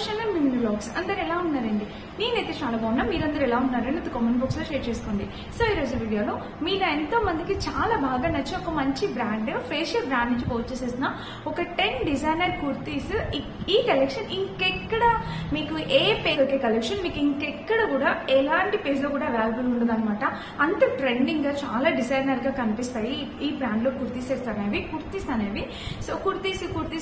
Channel mini vlogs. అందరు ఎలా ఉన్నారండి? నేనైతే చాలా బాగున్నా. మీరందరూ ఎలా ఉన్నారని అది కామెంట్ బాక్స్ లో షేర్ చేసుకోండి. సో ఈ రోజు వీడియోలో మీలో ఎంతో మందికి చాలా బాగా నచ్చే ఒక మంచి బ్రాండ్, ఫేషియల్ బ్రాండ్ నుంచి పర్చేస్ చేసిన ఒక 10 డిజైనర్ కుర్తీస్. ఈ కలెక్షన్ ఇంకెక్కడ మీకు ఏ పేజ్ ఒకే కలెక్షన్ మీకు ఇంకెక్కడ కూడా ఎలాంటి పేజ్ లో కూడా అవైలబుల్ ఉండదు అనమాట. అంత ట్రెండింగ్ గా చాలా డిజైనర్ గా కనిపిస్తాయి ఈ బ్రాండ్ లో కుర్తీ సెట్స్ అనేవి. So kurti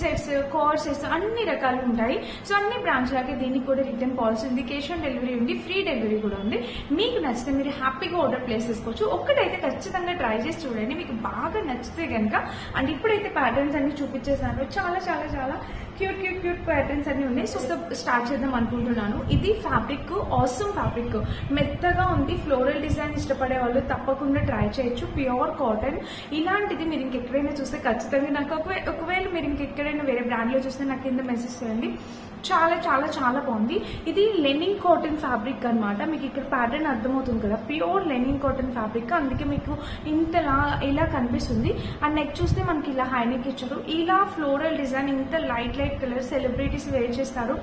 sets, core sets అన్ని రకాలు ఉంటాయి. సో అన్ని బ్రాంచ్ లాగే దీనికి కూడా రిటర్న్ పాలసీ ఉంది, క్యాష్ ఆన్ డెలివరీ ఉంది, ఫ్రీ డెలివరీ కూడా ఉంది. మీకు నచ్చితే మీరు హ్యాపీగా ఆర్డర్ ప్లేస్ చేసుకోవచ్చు. ఒక్కటైతే ఖచ్చితంగా ట్రై చేసి చూడండి, మీకు బాగా నచ్చితే కనుక. అండ్ ఇప్పుడైతే ప్యాటర్న్స్ అన్ని చూపించేసాను. చాలా చాలా చాలా క్యూట్ ప్యాటర్న్స్ అన్ని ఉన్నాయి. సో స్టార్ట్ చేద్దాం అనుకుంటున్నాను. ఇది ఫ్యాబ్రిక్ ఆసమ్ ఫ్యాబ్రిక్, మెత్తగా ఉంది. ఫ్లోరల్ డిజైన్ ఇష్టపడే వాళ్ళు తప్పకుండా ట్రై చేయొచ్చు. Pure cotton. ఇలాంటిది మీరు ఇంకెక్కడైనా చూస్తే ఖచ్చితంగా నాకు ఒకవేళ మీరు ఇంకెక్కడైనా వేరే బ్రాండ్ లో చూస్తే నాకు కింద మెసేజ్ చేయండి. చాలా చాలా చాలా బాగుంది. ఇది లెనిన్ కాటన్ ఫ్యాబ్రిక్ అనమాట. మీకు ఇక్కడ ప్యాటర్న్ అర్థమవుతుంది కదా, ప్యూర్ లెనిన్ కాటన్ ఫ్యాబ్రిక్. అందుకే మీకు ఇంతలా ఇలా కనిపిస్తుంది. అండ్ నెక్ చూస్తే మనకి ఇలా హై నెక్ ఇచ్చారు. ఇలా ఫ్లోరల్ డిజైన్, ఇంత లైట్ కలర్ సెలబ్రిటీస్ వేర్ చేస్తారు.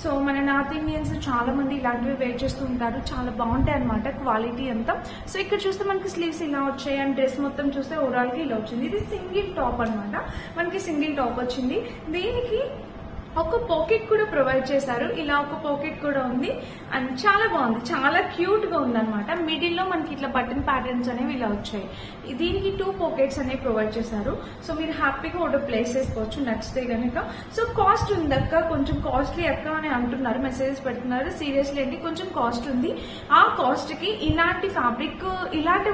సో మన నార్త్ ఇండియన్స్ చాలా మంది ఇలాంటివి వేర్ చేస్తూ ఉంటారు. చాలా బాగుంటాయి అనమాట క్వాలిటీ అంతా. సో ఇక్కడ చూస్తే మనకి స్లీవ్స్ ఇలా వచ్చాయి. అండ్ డ్రెస్ మొత్తం చూస్తే ఓవరాల్ గా ఇలా వచ్చింది. ఇది సింగిల్ టాప్ అనమాట. మనకి సింగిల్ టాప్ వచ్చింది. దీనికి ఒక పాకెట్ కూడా ప్రొవైడ్ చేశారు. ఇలా ఒక పాకెట్ కూడా ఉంది. అండ్ చాలా బాగుంది, చాలా క్యూట్ గా ఉంది అనమాట. మిడిల్ లో మనకి ఇట్లా బటన్ ప్యాటర్న్స్ అనేవి ఇలా వచ్చాయి. దీనికి 2 పాకెట్స్ అనేవి ప్రొవైడ్ చేశారు. సో మీరు హ్యాపీగా ఆర్డర్ ప్లేస్ చేసుకోవచ్చు నచ్చితే కనుక. సో కాస్ట్ ఉంది అక్క, కొంచెం కాస్ట్లీ అక్క అని అంటున్నారు, మెసేజెస్ పెడుతున్నారు. సీరియస్లీ అండి, కొంచెం కాస్ట్ ఉంది. ఆ కాస్ట్ కి ఇలాంటి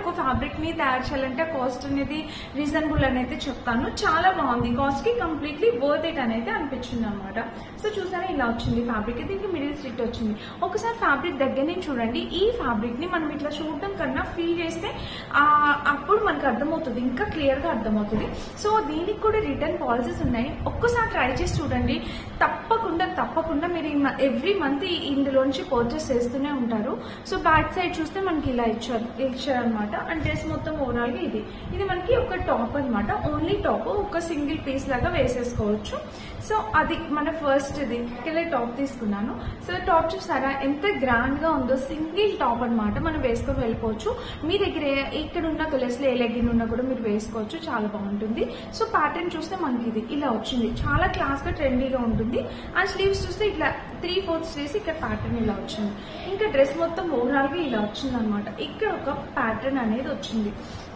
ఒక ఫ్యాబ్రిక్ ని తయారు చేయాలంటే కాస్ట్ అనేది రీజనబుల్ అనేది చెప్తాను. చాలా బాగుంది. కాస్ట్ కి కంప్లీట్లీ వర్త్ ఇట్ అనేది అనిపించింది అనమాట. సో చూసారా ఇలా వచ్చింది ఫ్యాబ్రిక్. దీనికి మిడిల్ స్లిట్ వచ్చింది. ఒకసారి ఫ్యాబ్రిక్ దగ్గర నుంచి చూడండి. ఈ ఫ్యాబ్రిక్ ని మనం ఇట్లా చూడడం కన్నా ఫీల్ చేస్తే అప్పుడు మనకు అర్థమవుతుంది, ఇంకా క్లియర్ గా అర్థమవుతుంది. సో దీనికి కూడా రిటర్న్ పాలసీస్ ఉన్నాయి. ఒక్కసారి ట్రై చేసి చూడండి. తప్పకుండా మీరు ఎవ్రీ మంత్ ఇందులోంచి పర్చేస్ చేస్తూనే ఉంటారు. సో బ్యాక్ సైడ్ చూస్తే మనకి ఇలా ఇచ్చారనమాట. అండ్ డ్రెస్ మొత్తం ఓవరాల్ గా ఇది మనకి ఒక టాప్ అనమాట. ఓన్లీ టాప్, ఒక సింగిల్ పీస్ లాగా వేసేసుకోవచ్చు. సో అది మన ఫస్ట్ ఇది టాప్ తీసుకున్నాను. సో టాప్ చూసారా ఎంత గ్రాండ్ గా ఉందో. సింగిల్ టాప్ అనమాట. మనం వేసుకొని వెళ్ళిపోవచ్చు. మీ దగ్గర ఇక్కడ ఉన్న కలర్స్ లో ఏ లెగ్గిన్ ఉన్నా కూడా మీరు వేసుకోవచ్చు. చాలా బాగుంటుంది. సో ప్యాటర్న్ చూస్తే మనకి ఇది ఇలా వచ్చింది. చాలా క్లాస్ గా ట్రెండీగా ఉంటుంది. అండ్ స్లీవ్స్ చూస్తే ఇట్లా 3/4 స్లీవ్స్ ఇక్కడ ప్యాటర్న్ ఇలా వచ్చింది. ఇంకా డ్రెస్ మొత్తం ఓవరాల్ గా ఇలా వచ్చింది అనమాట. ఇక్కడ ఒక ప్యాటర్న్ అనేది వచ్చింది.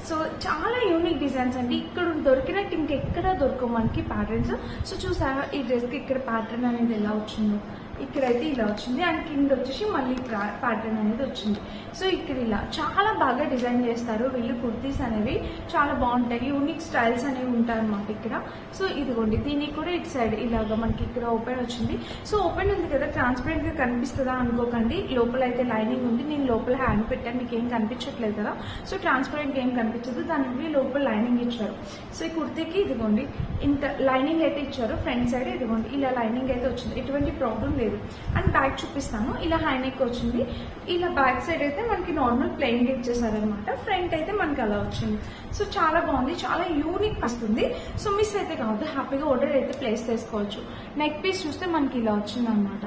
సో చాలా యూనిక్ డిజైన్స్ అండి. ఇక్కడ దొరికినట్టు ఇంకెక్కడా దొరకవు మనకి ప్యాటర్న్స్. సో చూసారా ఈ డ్రెస్ కి ఇక్కడ ప్యాటర్న్ అనేది ఎలా వచ్చిందో. ఇక్కడైతే ఇలా వచ్చింది. అండ్ కింద వచ్చేసి మళ్ళీ ప్యాటర్న్ అనేది వచ్చింది. సో ఇక్కడ ఇలా చాలా బాగా డిజైన్ చేస్తారు వీళ్ళు. కుర్తీస్ అనేవి చాలా బాగుంటాయి. యూనిక్ స్టైల్స్ అనేవి ఉంటాయి అనమాట ఇక్కడ. సో ఇదిగోండి, దీనికి కూడా ఇటు సైడ్ ఇలాగా మనకి ఇక్కడ ఓపెన్ వచ్చింది. సో ఓపెన్ ఉంది కదా, ట్రాన్స్పరెంట్ గా కనిపిస్తుందా అనుకోకండి. లోపల అయితే లైనింగ్ ఉంది. నేను లోపల హ్యాండ్ పెట్టాను, మీకు ఏం కనిపించట్లేదు కదా. సో ట్రాన్స్పరెంట్ గా ఏం కనిపించదు. దానికి లోపల లైనింగ్ ఇచ్చారు. సో ఈ కుర్తీకి ఇదిగోండి ఇంత లైనింగ్ అయితే ఇచ్చారు. ఫ్రంట్ సైడ్ ఇదిగోండి ఇలా లైనింగ్ అయితే వచ్చింది. ఎటువంటి ప్రాబ్లం లేదు. అండ్ బ్యాక్ చూపిస్తాను. ఇలా హై నెక్ వచ్చింది. ఇలా బ్యాక్ సైడ్ అయితే మనకి నార్మల్ ప్లెయిన్ గా ఇచ్చేసారనమాట. ఫ్రంట్ అయితే మనకి అలా వచ్చింది. సో చాలా బాగుంది, చాలా యూనిక్ వస్తుంది. సో మిస్ అయితే కావద్దు, హ్యాపీగా ఆర్డర్ అయితే ప్లేస్ చేసుకోవచ్చు. నెక్ పీస్ చూస్తే మనకి ఇలా వచ్చింది అనమాట.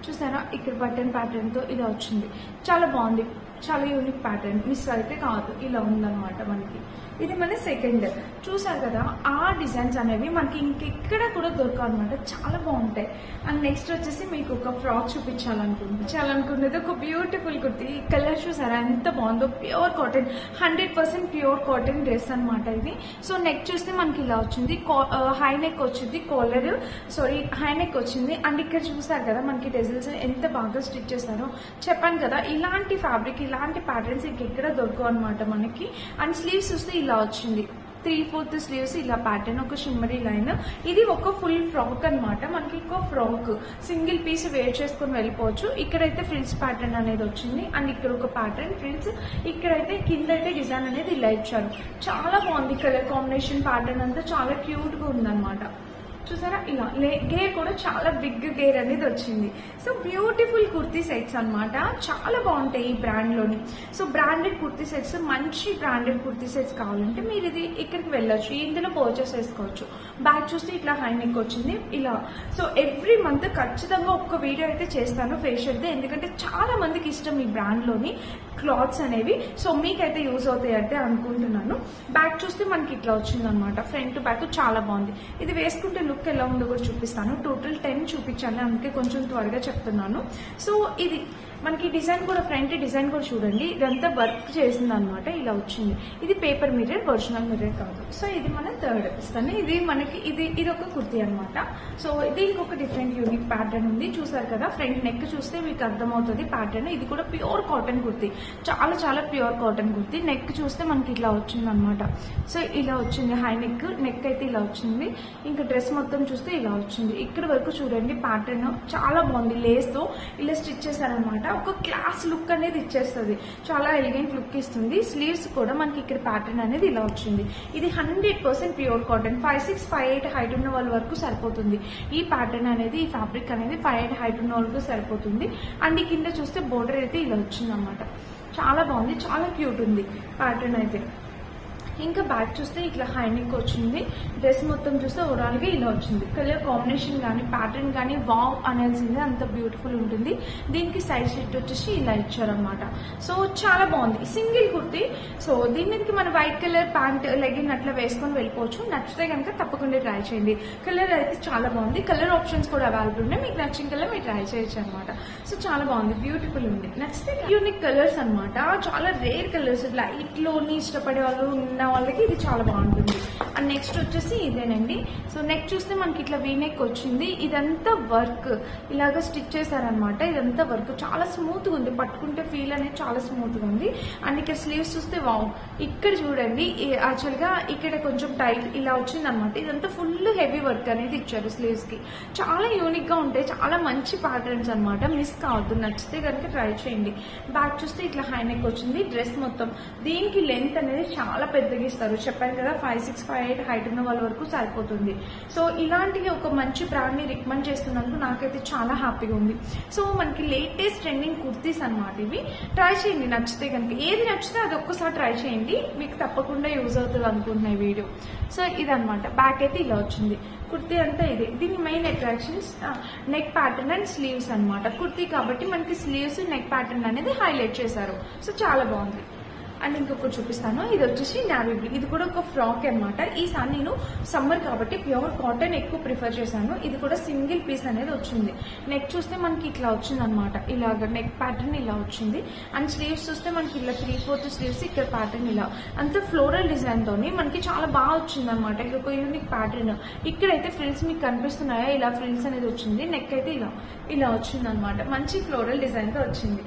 చూసారా ఇక్కడ బటన్ ప్యాటర్న్ తో ఇలా వచ్చింది. చాలా బాగుంది, చాలా యూనిక్ ప్యాటర్న్. మిస్ అయితే కాదు, ఇలా ఉందన్నమాట మనకి. ఇది మన సెకండ్. చూసారు కదా, ఆ డిజైన్స్ అనేవి మనకి ఇంకెక్కడ కూడా దొరకవు అనమాట. చాలా బాగుంటాయి. అండ్ నెక్స్ట్ వచ్చేసి మీకు ఒక ఫ్రాక్ చూపించాలనుకున్నది ఒక బ్యూటిఫుల్ కుర్తీ. కలర్ చూసారా ఎంత బాగుందో. Pure cotton, 100% pure cotton dress అనమాట ఇది. సో నెక్ చూస్తే మనకి ఇలా వచ్చింది. హై నెక్ వచ్చింది. హై నెక్ వచ్చింది. అండ్ ఇక్కడ చూసారు కదా మనకి డెజిల్స్ ఎంత బాగా స్టిచ్ చేశారో. చెప్పాను కదా, ఇలాంటి ఫ్యాబ్రిక్, ఇలాంటి ప్యాటర్న్స్ ఇంకెక్కడ దొరకవు అనమాట మనకి. అండ్ స్లీవ్స్ చూస్తే ఇలా వచ్చింది. 3/4 స్లీవ్స్ ఇలా ప్యాటర్న్, ఒక షిమ్మరీ లైన్. ఇది ఒక ఫుల్ ఫ్రాక్ అనమాట. మనకి ఇంకో ఫ్రాక్ సింగిల్ పీస్ వేర్ చేసుకుని వెళ్ళిపోవచ్చు. ఇక్కడైతే ఫ్రిల్స్ ప్యాటర్న్ అనేది వచ్చింది. అండ్ ఇక్కడ ఒక ప్యాటర్న్ ఫ్రిల్స్. ఇక్కడైతే కింద అయితే డిజైన్ అనేది ఇలా ఇచ్చారు. చాలా బాగుంది. కలర్ కాంబినేషన్ ప్యాటర్న్ అంతా చాలా క్యూట్ గా ఉందన్నమాట. చూసారా ఇలా గేర్ కూడా చాలా బిగ్ గేర్ అనేది వచ్చింది. సో బ్యూటిఫుల్ కుర్తీ సెట్స్ అనమాట. చాలా బాగుంటాయి ఈ బ్రాండ్ లోని. సో బ్రాండెడ్ కుర్తీ సెట్స్, మంచి బ్రాండెడ్ కుర్తీ సెట్స్ కావాలంటే మీరు ఇది ఇక్కడికి వెళ్ళొచ్చు, ఇందులో పర్చేస్ చేసుకోవచ్చు. బ్యాక్ చూస్తే ఇట్లా హై నెక్ వచ్చింది ఇలా. సో ఎవ్రీ మంత్ ఖచ్చితంగా ఒక్క వీడియో అయితే చేస్తాను ఫేషియల్ది, ఎందుకంటే చాలా మందికి ఇష్టం ఈ బ్రాండ్లోని క్లాత్స్ అనేవి. సో మీకైతే యూజ్ అవుతాయి అంటే అనుకుంటున్నాను. బ్యాక్ చూస్తే మనకి ఇట్లా వచ్చింది అనమాట, ఫ్రంట్ బ్యాక్ చాలా బాగుంది. ఇది వేసుకుంటే లుక్ ఎలా ఉందో కూడా చూపిస్తాను. టోటల్ 10 చూపించాను, అందుకే కొంచెం త్వరగా చెప్తున్నాను. సో ఇది మనకి డిజైన్ కూడా, ఫ్రంట్ డిజైన్ కూడా చూడండి, ఇదంతా వర్క్ చేసింది అనమాట, ఇలా వచ్చింది. ఇది పేపర్ మిర్రర్, ఒరిజినల్ మిర్రర్ కాదు. సో ఇది మన థర్డ్ ఇస్తాను. ఇది మనకి ఇది ఒక కుర్తీ అనమాట. సో దీనికి ఒక డిఫరెంట్ యూనిక్ ప్యాటర్న్ ఉంది, చూసారు కదా. ఫ్రంట్ నెక్ చూస్తే మీకు అర్థమవుతుంది ప్యాటర్న్. ఇది కూడా ప్యూర్ కాటన్ కుర్తీ, చాలా చాలా ప్యూర్ కాటన్ కుర్తీ. నెక్ చూస్తే మనకి ఇట్లా వచ్చింది అనమాట. సో ఇలా వచ్చింది హై నెక్, నెక్ అయితే ఇలా వచ్చింది. ఇంకా డ్రెస్ మొత్తం చూస్తే ఇలా వచ్చింది. ఇక్కడ వరకు చూడండి ప్యాటర్న్ చాలా బాగుంది, లేస్ తో ఇలా స్టిచ్ చేశారనమాట. ఒక క్లాస్ లుక్ అనేది ఇచ్చేస్తుంది, చాలా ఎలిగెంట్ లుక్ ఇస్తుంది. స్లీవ్స్ కూడా మనకి ఇక్కడ ప్యాటర్న్ అనేది ఇలా వచ్చింది. ఇది 100% ప్యూర్ కాటన్. 5'6", 5'8" హైట్ ఉన్న వాళ్ళ వరకు సరిపోతుంది ఈ ప్యాటర్న్ అనేది. ఈ ఫ్యాబ్రిక్ అనేది 5'8" హైట్ ఉన్న వాళ్ళకు సరిపోతుంది. అండ్ ఈ కింద చూస్తే బోర్డర్ అయితే ఇలా వచ్చింది అనమాట. చాలా బాగుంది, చాలా క్యూట్ ఉంది ప్యాటర్న్ అయితే. ఇంకా బ్యాక్ చూస్తే ఇట్లా హై నెక్ వచ్చింది. డ్రెస్ మొత్తం చూస్తే ఓవరాల్ గా ఇలా వచ్చింది. కలర్ కాంబినేషన్ కానీ ప్యాటర్న్ కానీ వావ్ అనేసింది, అంత బ్యూటిఫుల్ ఉంటుంది. దీనికి సైడ్ షీట్ వచ్చేసి ఇలా ఇచ్చారనమాట. సో చాలా బాగుంది, సింగిల్ కుర్తీ. సో దీని మీదకి మన వైట్ కలర్ ప్యాంట్ లెగిన్ అట్లా వేసుకొని వెళ్ళిపోవచ్చు. నచ్చితే కనుక తప్పకుండా ట్రై చేయండి. కలర్ అయితే చాలా బాగుంది, కలర్ ఆప్షన్స్ కూడా అవైలబుల్ ఉన్నాయి. మీకు నచ్చిన కలర్ మీరు ట్రై చేయొచ్చు అనమాట. సో చాలా బాగుంది, బ్యూటిఫుల్ ఉంది. నచ్చితే యూనిక్ కలర్స్ అనమాట, చాలా రేర్ కలర్స్. లైట్ లోని ఇష్టపడే వాళ్ళు ఉన్న వాళ్ళకి ఇది చాలా బాగుంటుంది. అండ్ నెక్స్ట్ వచ్చేసి ఇదేనండి. సో నెక్ చూస్తే మనకి ఇట్లా వీ నెక్ వచ్చింది. ఇదంతా వర్క్ ఇలాగా స్టిచ్ చేశారనమాట. ఇదంతా వర్క్ చాలా స్మూత్ గా ఉంది, పట్టుకుంటే ఫీల్ అనేది చాలా స్మూత్ గా ఉంది. అండ్ ఇక్కడ స్లీవ్స్ చూస్తే వావ్, ఇక్కడ చూడండి యాక్చువల్ గా ఇక్కడ కొంచెం టైట్ ఇలా వచ్చింది అనమాట. ఇదంతా ఫుల్ హెవీ వర్క్ అనేది ఇచ్చారు స్లీవ్స్ కి. చాలా యూనిక్ గా ఉంటాయి, చాలా మంచి ప్యాటర్న్స్ అనమాట. మిస్ కావద్దు, నచ్చితే కనుక ట్రై చేయండి. బ్యాక్ చూస్తే ఇట్లా హై నెక్ వచ్చింది. డ్రెస్ మొత్తం దీనికి లెంత్ అనేది చాలా పెద్దగా ఇస్తారు, చెప్పాను కదా. 5'6", 5'8" హైట్ ఉన్న వాళ్ళ వరకు సరిపోతుంది. సో ఇలాంటి ఒక మంచి బ్రాండ్ ని రికమెండ్ చేస్తున్నందుకు నాకైతే చాలా హ్యాపీగా ఉంది. సో మనకి లేటెస్ట్ ట్రెండింగ్ కుర్తీస్ అనమాట ఇవి. ట్రై చేయండి నచ్చితే కనుక. ఏది నచ్చితే అది ఒక్కసారి ట్రై చేయండి, మీకు తప్పకుండా యూజ్ అవుతుంది అనుకుంటున్నాయి వీడియో. సో ఇదనమాట, బ్యాక్ అయితే ఇలా వచ్చింది. కుర్తీ అంతా ఇదే. దీని main attractions neck pattern and sleeves అనమాట. కుర్తీ కాబట్టి మనకి స్లీవ్స్ నెక్ ప్యాటర్న్ అనేది హైలైట్ చేశారు. సో చాలా బాగుంది. అండ్ ఇంకొకటి చూపిస్తాను. ఇది వచ్చేసి నావీ బ్లూ, ఇది కూడా ఒక ఫ్రాక్ అనమాట. ఈసారి నేను సమ్మర్ కాబట్టి ప్యూర్ కాటన్ ఎక్కువ ప్రిఫర్ చేశాను. ఇది కూడా సింగిల్ పీస్ అనేది వచ్చింది. నెక్ చూస్తే మనకి ఇట్లా వచ్చింది అనమాట, ఇలాగ నెక్ ప్యాటర్న్ ఇలా వచ్చింది. అండ్ స్లీవ్స్ చూస్తే మనకి ఇలా 3/4 స్లీవ్స్, ఇక్కడ ప్యాటర్న్ ఇలా అంత ఫ్లోరల్ డిజైన్ తోని మనకి చాలా బాగా వచ్చింది అనమాట. ఇది ఒక యూనిక్ ప్యాటర్న్. ఇక్కడైతే ఫ్రిల్స్ మీకు కనిపిస్తున్నాయా, ఇలా ఫ్రిల్స్ అనేది వచ్చింది. నెక్ అయితే ఇలా వచ్చింది అనమాట, మంచి ఫ్లోరల్ డిజైన్ తో వచ్చింది.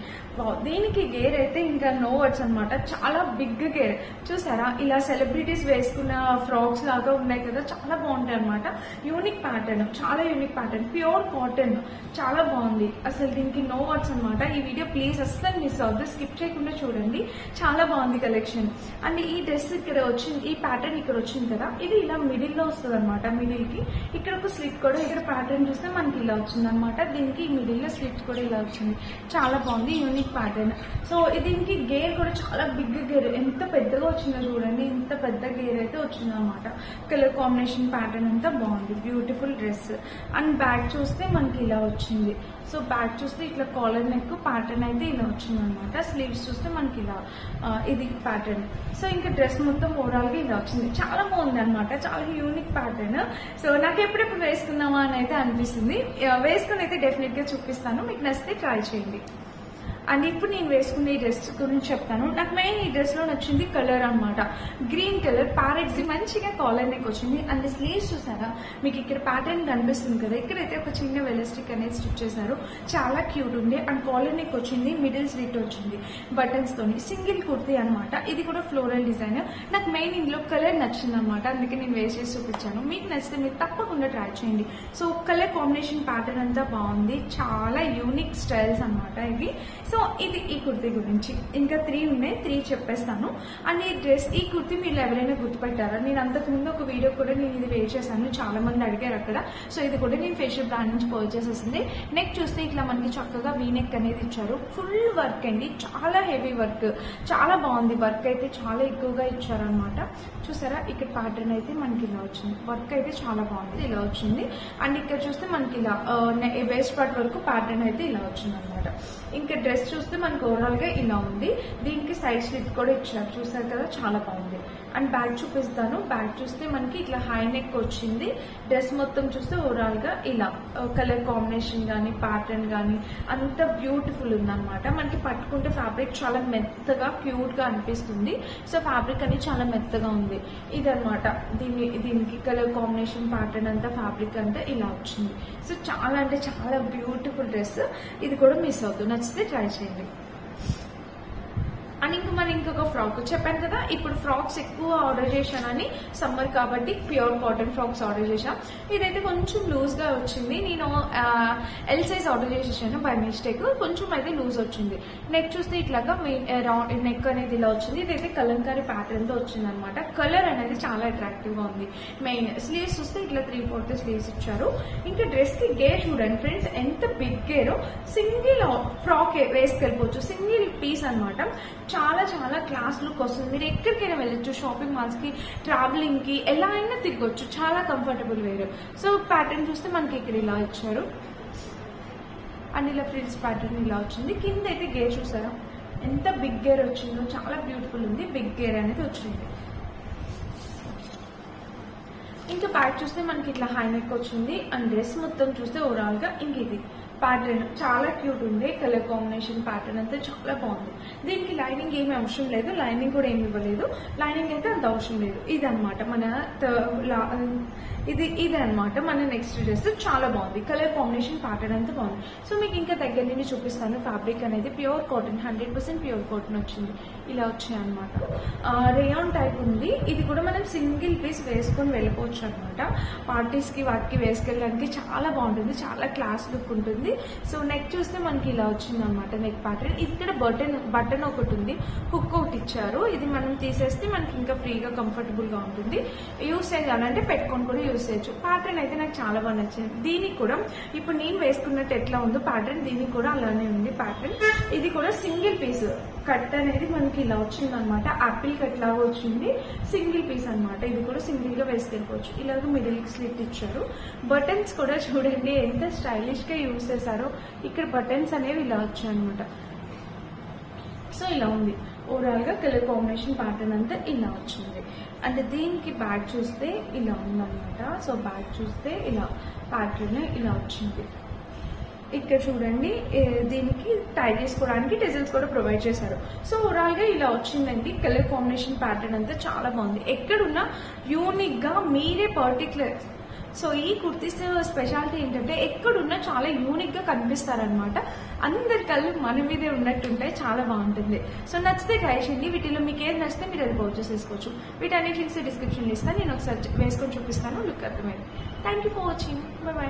దీనికి గేర్ అయితే ఇంకా నో వర్డ్స్ అనమాట, చాలా బిగ్ గేర్. చూసారా, ఇలా సెలబ్రిటీస్ వేసుకున్న ఫ్రాక్స్ లాగా ఉన్నాయి కదా, చాలా బాగుంటాయి అనమాట. యూనిక్ ప్యాటర్న్, చాలా యూనిక్ ప్యాటర్న్, ప్యూర్ కాటన్, చాలా బాగుంది. అసలు దీనికి నో వర్డ్స్ అనమాట. ఈ వీడియో ప్లీజ్ అస్సలు మిస్ అవ్వద్దు, స్కిప్ చేయకుండా చూడండి, చాలా బాగుంది కలెక్షన్. అండ్ ఈ డ్రెస్ ఇక్కడ వచ్చింది, ఈ ప్యాటర్న్ ఇక్కడ వచ్చింది కదా, ఇది ఇలా మిడిల్ లో వస్తుంది అనమాట. మిడిల్ కి ఇక్కడ ఒక స్లిట్ కూడా, ఇక్కడ ప్యాటర్న్ చూస్తే మనకి ఇలా వచ్చింది అనమాట. దీనికి మిడిల్ లో స్లిట్ కూడా ఇలా వచ్చింది, చాలా బాగుంది, యూనిక్ ప్యాటర్న్. సో దీనికి గేర్ కూడా చాలా బిగ్ గేర్, ఎంత పెద్దగా వచ్చిందో చూడండి, ఇంత పెద్ద గేర్ అయితే వచ్చింది అనమాట. కలర్ కాంబినేషన్ ప్యాటర్న్ అంతా బాగుంది, బ్యూటిఫుల్ డ్రెస్. అండ్ బ్యాక్ చూస్తే మనకి ఇలా వచ్చింది. సో బ్యాక్ చూస్తే ఇట్లా కాలర్ నెక్ ప్యాటర్న్ అయితే ఇలా వచ్చింది అనమాట. స్లీవ్స్ చూస్తే మనకి ఇలా ఇది ప్యాటర్న్. సో ఇంకా డ్రెస్ మొత్తం ఓవరాల్ గా ఇలా వచ్చింది, చాలా బాగుంది అనమాట, చాలా యూనిక్ ప్యాటర్న్. సో నాకు ఎప్పుడెప్పుడు వేసుకుందామా అని అయితే అనిపిస్తుంది. వేసుకుని అయితే డెఫినెట్ గా చూపిస్తాను, మీకు నచ్చితే ట్రై చేయండి. అండ్ ఇప్పుడు నేను వేసుకునే ఈ డ్రెస్ గురించి చెప్తాను. నాకు మెయిన్ ఈ డ్రెస్ లో నచ్చింది కలర్ అనమాట, గ్రీన్ కలర్ ప్యారెట్స్, మంచిగా కాలర్ నెక్ వచ్చింది. అండ్ స్లీవ్స్ చూసారా, మీకు ఇక్కడ ప్యాటర్న్ కనిపిస్తుంది కదా, ఇక్కడైతే ఒక చిన్న వెలస్టిక్ అనేది స్టిచ్ చేశారు, చాలా క్యూట్ ఉంది. అండ్ కాలర్ నెక్ వచ్చింది, మిడిల్ స్లిట్ వచ్చింది బటన్స్ తోని. సింగిల్ కుర్తీ అనమాట, ఇది కూడా ఫ్లోరల్ డిజైన్. నాకు మెయిన్ ఇందులో కలర్ నచ్చింది అనమాట, అందుకే నేను వేసి చూపించాను. మీకు నచ్చితే మీరు తప్పకుండా ట్రై చేయండి. సో కలర్ కాంబినేషన్ ప్యాటర్న్ అంతా బాగుంది, చాలా యూనిక్ స్టైల్స్ అనమాట ఇవి. సో సో ఇది ఈ కుర్తీ గురించి. ఇంకా 3 ఉన్నాయి, 3 చెప్పేస్తాను. అండ్ ఈ కుర్తీ మీరు ఎవరైనా గుర్తుపెట్టారా? నేను అంతకుముందు ఒక వీడియో కూడా నేను ఇది వేర్ చేశాను, చాలా మంది అడిగారు అక్కడ. సో ఇది కూడా నేను ఫేషియల్ బ్రాండ్ నుంచి పర్చేస్ చేసింది. నెక్ చూస్తే ఇట్లా మనకి చక్కగా వీ నెక్ అనేది ఇచ్చారు. ఫుల్ వర్క్ అండి, చాలా హెవీ వర్క్, చాలా బాగుంది. వర్క్ అయితే చాలా ఎక్కువగా ఇచ్చారనమాట. చూసారా ఇక్కడ ప్యాటర్న్ అయితే మనకి ఇలా వచ్చింది. వర్క్ అయితే చాలా బాగుంది, ఇలా వచ్చింది. అండ్ ఇక్కడ చూస్తే మనకి ఇలా వేస్ట్ పార్ట్ వరకు ప్యాటర్న్ అయితే ఇలా వచ్చింది అనమాట. ఇంకా డ్రెస్ చూస్తే మనకు ఓవరాల్ గా ఇలా ఉంది. దీనికి సైడ్ స్లిట్ కూడా ఇచ్చారు, చూసారు కదా, చాలా బాగుంది. అండ్ బ్యాక్ చూపిస్తాను. బ్యాక్ చూస్తే మనకి ఇట్లా హై నెక్ వచ్చింది. డ్రెస్ మొత్తం చూస్తే ఓవరాల్ గా ఇలా కలర్ కాంబినేషన్ గానీ ప్యాటర్న్ గానీ అంత బ్యూటిఫుల్ ఉందన్నమాట. మనకి పట్టుకుంటే ఫ్యాబ్రిక్ చాలా మెత్తగా క్యూట్ గా అనిపిస్తుంది. సో ఫ్యాబ్రిక్ అనేది చాలా మెత్తగా ఉంది. ఇదనమాట దీనికి కలర్ కాంబినేషన్ ప్యాటర్న్ అంతా ఫ్యాబ్రిక్ అంతా ఇలా వచ్చింది. సో చాలా అంటే చాలా బ్యూటిఫుల్ డ్రెస్. ఇది కూడా మిస్ అవుతుంది, నచ్చితే ట్రై చేయండి. అండ్ ఇంకొక ఫ్రాక్ చెప్పాను కదా, ఇప్పుడు ఫ్రాక్స్ ఎక్కువ ఆర్డర్ చేశానని, సమ్మర్ కాబట్టి ప్యూర్ కాటన్ ఫ్రాక్స్ ఆర్డర్ చేశాను. ఇదైతే కొంచెం లూజ్ గా వచ్చింది. నేను ఎల్ సైజ్ ఆర్డర్ చేసేసాను బై మిస్టేక్, కొంచెం అయితే లూజ్ వచ్చింది. నెక్ చూస్తే ఇట్లాగా రౌండ్ నెక్ అనేది ఇలా వచ్చింది. ఇదైతే కలంకారీ ప్యాటర్న్ తో వచ్చింది అనమాట. కలర్ అనేది చాలా అట్రాక్టివ్ గా ఉంది. మెయిన్ స్లీవ్స్ చూస్తే ఇట్లా 3/4 స్లీవ్స్ ఇచ్చారు. ఇంకా డ్రెస్ కి గేర్ చూడండి ఫ్రెండ్స్, ఎంత బిగ్ గేర్. సింగిల్ ఫ్రాక్ వేసుకెళ్ళిపోవచ్చు, సింగిల్ పీస్ అనమాట. చాలా చాలా క్లాస్ లుక్ వస్తుంది. మీరు ఎక్కడికైనా వెళ్ళొచ్చు, షాపింగ్ మాల్స్ కి, ట్రావెలింగ్ కి, ఎలా అయినా తిరగొచ్చు, చాలా కంఫర్టబుల్ వేర్. సో ప్యాటర్న్ చూస్తే మనకి ఇక్కడ ఇలా ఇచ్చారు. అండ్ ఇలా ఫ్రిల్స్ ప్యాటర్న్ ఇలా వచ్చింది. కింద అయితే గేర్ చూసారా ఎంత బిగ్ గేర్ వచ్చిందో, చాలా బ్యూటిఫుల్ ఉంది. బిగ్ గేర్ అనేది వచ్చింది. ఇంకా బ్యాక్ చూస్తే మనకి ఇట్లా హై నెక్ వచ్చింది. అండ్ డ్రెస్ మొత్తం చూస్తే ఓవరాల్ గా ఇంక ఇది ప్యాటర్న్ చాలా క్యూట్ ఉంది. కలర్ కాంబినేషన్ ప్యాటర్న్ అంతా చాలా బాగుంది. దీనికి లైనింగ్ ఏమి అవసరం లేదు, లైనింగ్ కూడా ఏమి ఇవ్వలేదు. లైనింగ్ అయితే అంత అవసరం లేదు. ఇదనమాట మన ఇది అనమాట మన నెక్స్ట్ డ్రెస్. చాలా బాగుంది, కలర్ కాంబినేషన్ ప్యాటర్న్ అంతా బాగుంది. సో మీకు ఇంకా దగ్గర నుండి చూపిస్తాను. ఫ్యాబ్రిక్ అనేది ప్యూర్ కాటన్, 100% ప్యూర్ కాటన్ వచ్చింది. ఇలా వచ్చాయి అనమాట. రేయాన్ టైప్ ఉంది. ఇది కూడా మనం సింగిల్ పీస్ వేసుకొని వెళ్ళిపోవచ్చు అనమాట. పార్టీస్ కి వాటికి వేసుకెళ్ళడానికి చాలా బాగుంటుంది, చాలా క్లాస్ లుక్ ఉంటుంది. సో నెక్ చూస్తే మనకి ఇలా వచ్చింది అనమాట. నెక్ ప్యాటర్న్ ఇక్కడ బటన్ ఒకటి ఉంది, హుక్ ఒకటి ఇచ్చారు. ఇది మనం తీసేస్తే మనకి ఇంకా ఫ్రీగా కంఫర్టబుల్ గా ఉంటుంది. యూస్ చేయాలంటే పెట్టుకొని కూడా యూస్ చేయొచ్చు. ప్యాటర్న్ అయితే నాకు చాలా బాగా నచ్చింది. దీనికి కూడా ఇప్పుడు నేను వేసుకున్నట్టు ఎట్లా ఉందో ప్యాటర్న్, దీనికి కూడా అలానే ఉంది ప్యాటర్న్. ఇది కూడా సింగిల్ పీస్ కట్ అనేది మనకి ఇలా వచ్చింది అనమాట. యాపిల్ కట్ లాగా వచ్చింది, సింగిల్ పీస్ అనమాట. ఇది కూడా సింగిల్ గా వేసుకెళ్ళిపోవచ్చు. ఇలాగ మిడిల్ స్లిట్ ఇచ్చారు. బటన్స్ కూడా చూడండి ఎంత స్టైలిష్ గా యూస్ చేశారో. ఇక్కడ బటన్స్ అనేవి ఇలా వచ్చాయి అనమాట. సో ఇలా ఉంది ఓవరాల్ గా. కలర్ కాంబినేషన్ ప్యాటర్న్ అంతా ఇలా వచ్చింది. అండ్ దీనికి బ్యాక్ చూస్తే ఇలా ఉందన్నమాట. సో బ్యాక్ చూస్తే ఇలా ప్యాటర్న్ ఇలా వచ్చింది. ఇక్కడ చూడండి, దీనికి టై చేసుకోవడానికి టెజల్స్ కూడా ప్రొవైడ్ చేశారు. సో ఓవరాల్ గా ఇలా వచ్చిందండి. కలర్ కాంబినేషన్ ప్యాటర్న్ అంతా చాలా బాగుంది. ఎక్కడున్నా యూనిక్ గా మీరే పర్టికులర్. సో ఈ కుర్తీస్ స్పెషాలిటీ ఏంటంటే ఎక్కడున్నా చాలా యూనిక్ గా కనిపిస్తారనమాట. అందరి కళ్ళు మన మీదే ఉన్నట్టుంటాయి, చాలా బాగుంటుంది. సో నచ్చితే ట్రై చేయండి. వీటిలో మీకు ఏది నచ్చితే మీరు అది పర్చేస్ చేసుకోవచ్చు. వీటన్నిటి లింక్స్ డిస్క్రిప్షన్ ఇస్తాను, నేను ఒకసారి వేసుకొని చూపిస్తాను. లుక్ అర్థమైంది. Thank you for watching. By by.